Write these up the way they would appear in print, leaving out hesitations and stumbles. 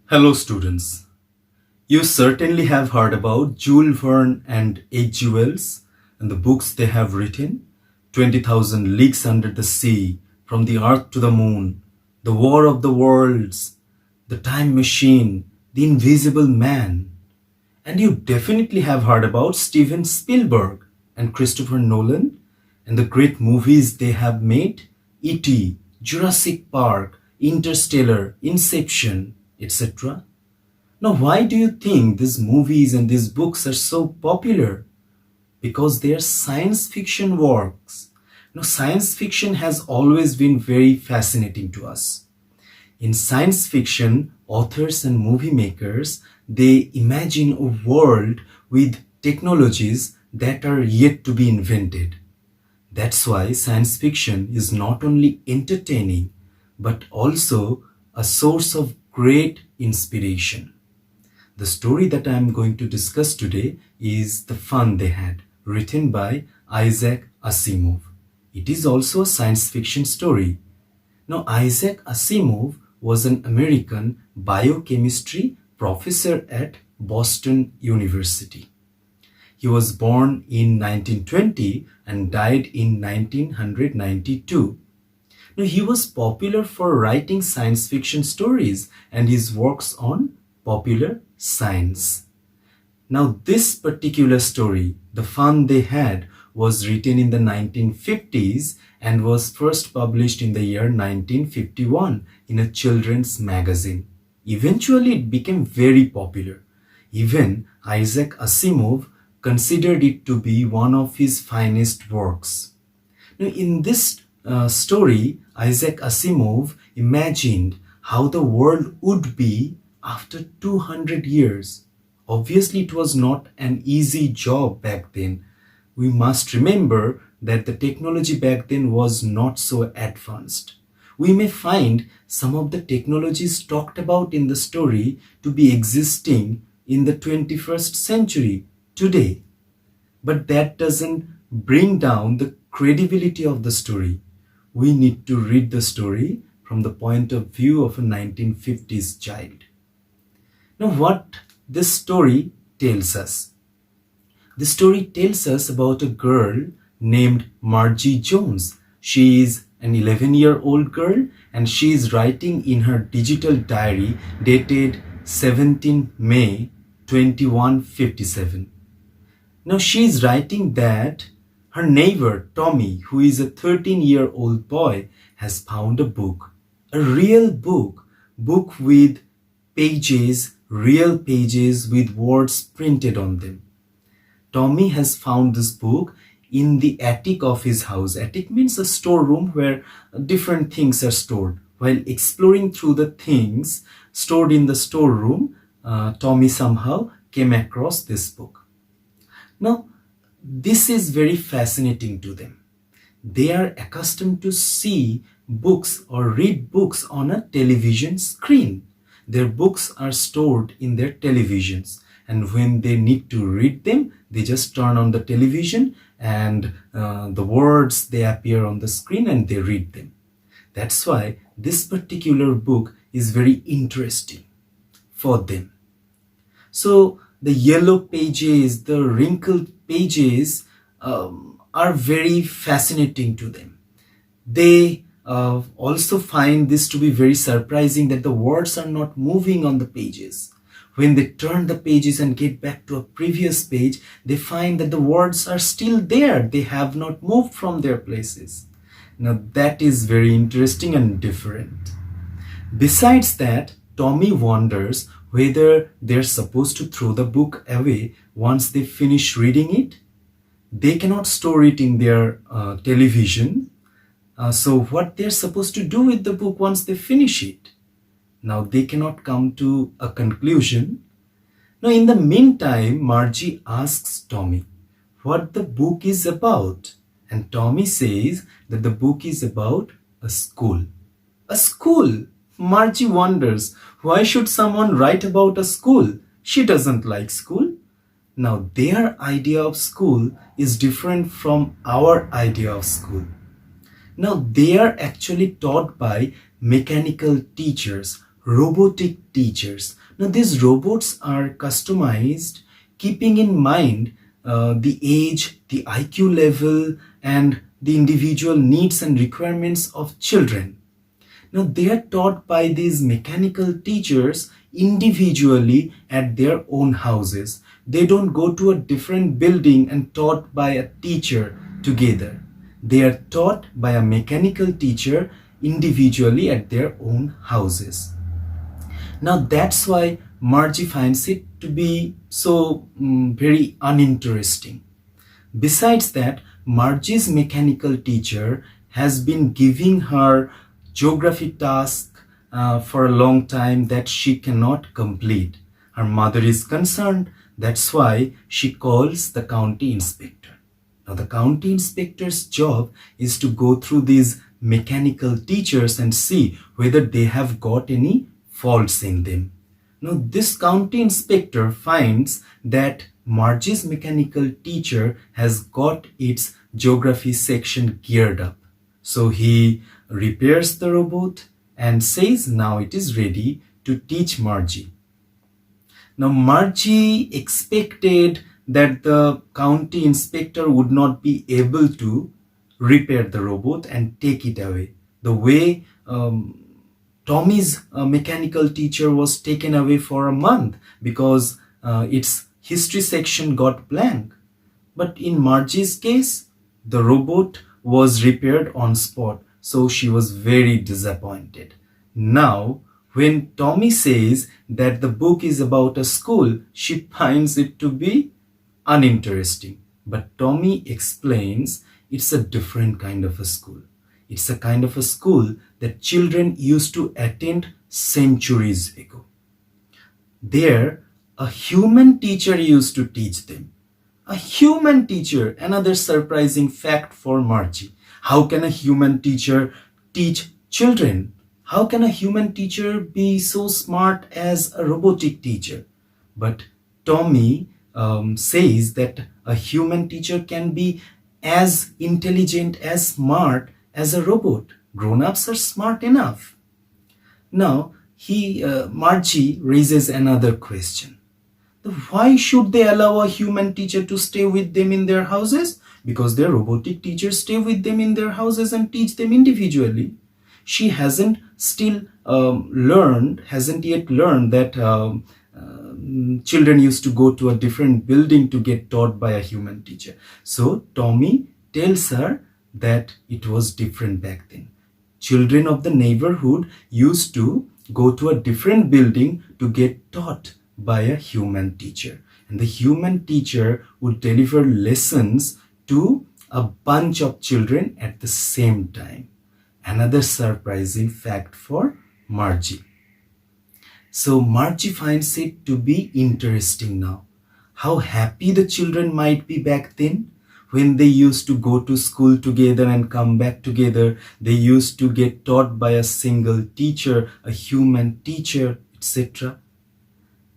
Hello students. You certainly have heard about Jules Verne and H.G. Wells and the books they have written, 20,000 Leagues Under the Sea, From the Earth to the Moon, The War of the Worlds, The Time Machine, The Invisible Man. And you definitely have heard about Steven Spielberg and Christopher Nolan and the great movies they have made, E.T., Jurassic Park, Interstellar, Inception, etc. Now, why do you think these movies and these books are so popular? Because they are science fiction works. Science fiction has always been very fascinating to us. In science fiction, authors and movie makers, they imagine a world with technologies that are yet to be invented. That's why science fiction is not only entertaining, but also a source of great inspiration. The story that I am going to discuss today is The Fun They Had, written by Isaac Asimov. It is also a science fiction story. Now, Isaac Asimov was an American biochemistry professor at Boston University. He was born in 1920 and died in 1992. Now, he was popular for writing science fiction stories and his works on popular science. Now, this particular story, The Fun They Had, was written in the 1950s and was first published in the year 1951 in a children's magazine. Eventually, it became very popular. Even Isaac Asimov considered it to be one of his finest works. Now, in this story, Isaac Asimov imagined how the world would be after 200 years. Obviously, it was not an easy job back then. We must remember that the technology back then was not so advanced. We may find some of the technologies talked about in the story to be existing in the 21st century today. But that doesn't bring down the credibility of the story. We need to read the story from the point of view of a 1950s child. Now, what this story tells us? The story tells us about a girl named Margie Jones. She is an 11-year-old girl and she is writing in her digital diary dated 17 May 2157. Now, she is writing that her neighbor Tommy, who is a 13-year-old boy, has found a book, a real book with pages, real pages with words printed on them. Tommy has found this book in the attic of his house. Attic means a storeroom where different things are stored. While exploring through the things stored in the storeroom, Tommy somehow came across this book. Now, this is very fascinating to them. They are accustomed to see books or read books on a television screen. Their books are stored in their televisions, and when they need to read them, they just turn on the television and the words, they appear on the screen and they read them. That's why this particular book is very interesting for them. So the yellow pages, the wrinkled pages are very fascinating to them. They also find this to be very surprising that the words are not moving on the pages. When they turn the pages and get back to a previous page, they find that the words are still there. They have not moved from their places. Now, that is very interesting and different. Besides that, Tommy wonders whether they're supposed to throw the book away once they finish reading it. They cannot store it in their television. So what they're supposed to do with the book once they finish it? Now, they cannot come to a conclusion. Now, in the meantime, Margie asks Tommy what the book is about. And Tommy says that the book is about a school. A school? Margie wonders, why should someone write about a school? She doesn't like school. Now, their idea of school is different from our idea of school. Now, they are actually taught by mechanical teachers robotic teachers. Now, these robots are customized, keeping in mind the age, the IQ level, and the individual needs and requirements of children. Now, they are taught by these mechanical teachers individually at their own houses. They don't go to a different building and taught by a teacher together. They are taught by a mechanical teacher individually at their own houses. Now, that's why Margie finds it to be so very uninteresting. Besides that, Margie's mechanical teacher has been giving her geography task for a long time that she cannot complete. Her mother is concerned. That's why she calls the county inspector. Now, the county inspector's job is to go through these mechanical teachers and see whether they have got any faults in them. Now, this county inspector finds that Margie's mechanical teacher has got its geography section geared up. So he repairs the robot and says now it is ready to teach Margie. Now, Margie expected that the county inspector would not be able to repair the robot and take it away. The way Tommy's mechanical teacher was taken away for a month because its history section got blank. But in Margie's case, the robot was repaired on spot, so she was very disappointed. Now, when Tommy says that the book is about a school, she finds it to be uninteresting. But Tommy explains it's a different kind of a school. It's a kind of a school that children used to attend centuries ago. There, a human teacher used to teach them. A human teacher, another surprising fact for Margie. How can a human teacher teach children? How can a human teacher be so smart as a robotic teacher? But Tommy says that a human teacher can be as intelligent, as smart as a robot. Grown-ups are smart enough. Now, Margie raises another question. Why should they allow a human teacher to stay with them in their houses? Because their robotic teachers stay with them in their houses and teach them individually. She hasn't yet learned that children used to go to a different building to get taught by a human teacher. So Tommy tells her that it was different back then. Children of the neighborhood used to go to a different building to get taught by a human teacher. And the human teacher would deliver lessons to a bunch of children at the same time. Another surprising fact for Margie. So Margie finds it to be interesting now. How happy the children might be back then when they used to go to school together and come back together. They used to get taught by a single teacher, a human teacher, etc.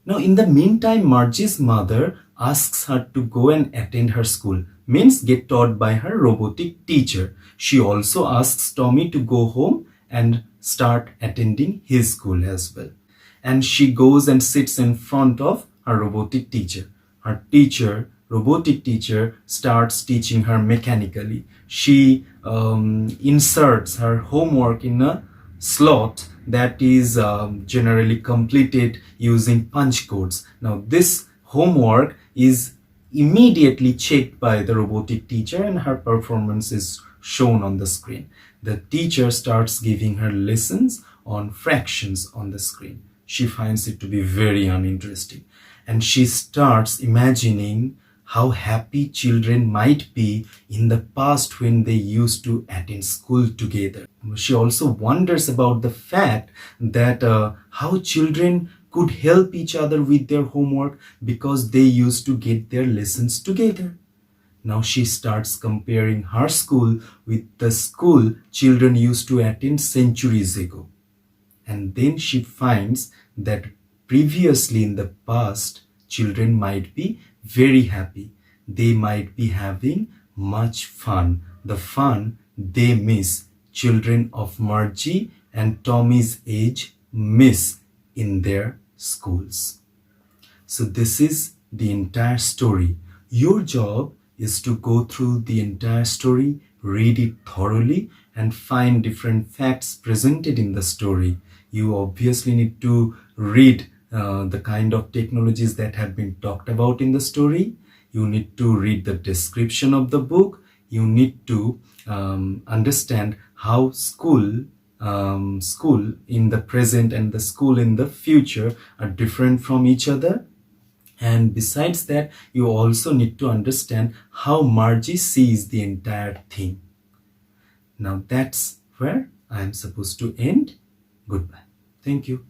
Now, in the meantime, Margie's mother asks her to go and attend her school, means get taught by her robotic teacher. She also asks Tommy to go home and start attending his school as well. And she goes and sits in front of her robotic teacher. Her robotic teacher, starts teaching her mechanically. She inserts her homework in a slot that is generally completed using punch codes. Now, this homework is immediately checked by the robotic teacher and her performance is shown on the screen. The teacher starts giving her lessons on fractions on the screen. She finds it to be very uninteresting, and she starts imagining how happy children might be in the past when they used to attend school together. She also wonders about the fact that how children could help each other with their homework because they used to get their lessons together. Now she starts comparing her school with the school children used to attend centuries ago. And then she finds that previously in the past, children might be very happy. They might be having much fun. The fun they miss. Children of Margie and Tommy's age miss in their schools. So this is the entire story. Your job is to go through the entire story, read it thoroughly, and find different facts presented in the story. You obviously need to read the kind of technologies that have been talked about in the story. You need to read the description of the book. You need to understand how school in the present and the school in the future are different from each other. And besides that, you also need to understand how Margie sees the entire thing. Now that's where I am supposed to end. Goodbye. Thank you.